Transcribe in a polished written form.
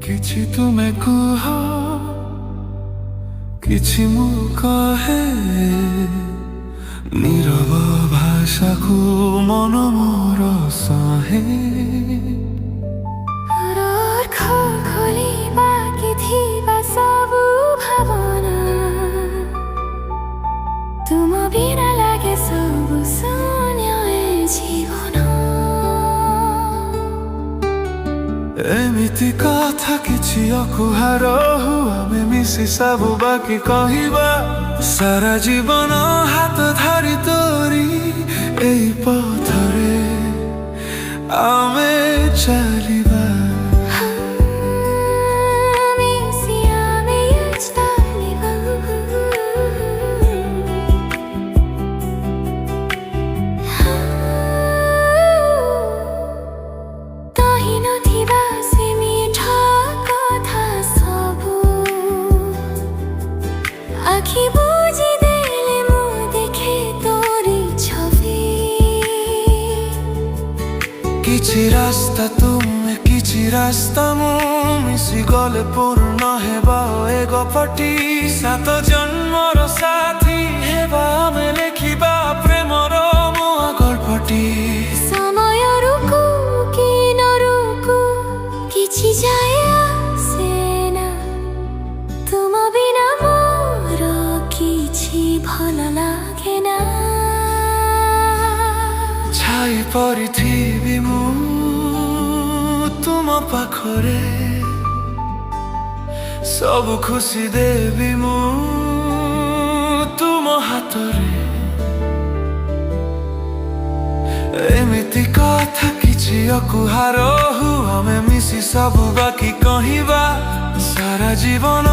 କିଛି ତୁମେ କୁହ, କିଛି ମୁଁ କହେ, ନୀରବ ଭାଷାକୁ ମନ ମୋର ସହେ। ଖୋଲିବାକି ଥିବା ସବୁ ଭାବନା, ତୁମ ବିନା ଲାଗେ ସବୁ ଶୂନ୍ୟ ଏ ଜୀବନ। ଏମିତି କଥା କିଛି ଅକୁହା ରହୁ, ଆମେ ମିଶି ସବୁ ବାକି କହିବା। ସାରା ଜୀବନ ହାତ ଧରି ତୋରି ଏଇ ପଥରେ ଆମେ ଚାଲିବା। आखि बुझी देले मु देखे तोरी छवि। କିଛି ରାସ୍ତା ତୁମେ କିଛି ରାସ୍ତା ମୁଁ ମିଶି ଗଲେ ପୂର୍ଣ୍ଣ ହେବ ଏ ଗପଟି। ସାତ ଜନ୍ମର ସାଥୀ ହେବା ଆମେ ଲେଖିବା ପ୍ରେମର ନୂଆ ଗଳ୍ପଟି। ସମୟ ରୁକୁ କି ନ ରୁକୁ କିଛି ଯାଏ ଆସେ ନା, ତୁମ ବିନା ମୋର କିଛି ଭଲ ଲାଗେ ନା। ଛାଇ ପରିଥିବି ମୁଁ ତୁମ ପାଖରେ, ସବୁ ଖୁସି ଦେବି ମୁଁ ତୁମ ହାତରେ। ଏମିତି କଥା କିଛି ଅକୁହା ରହୁ, ଆମେ ମିଶି ସବୁ ବାକି କହିବା। ସାରା ଜୀବନ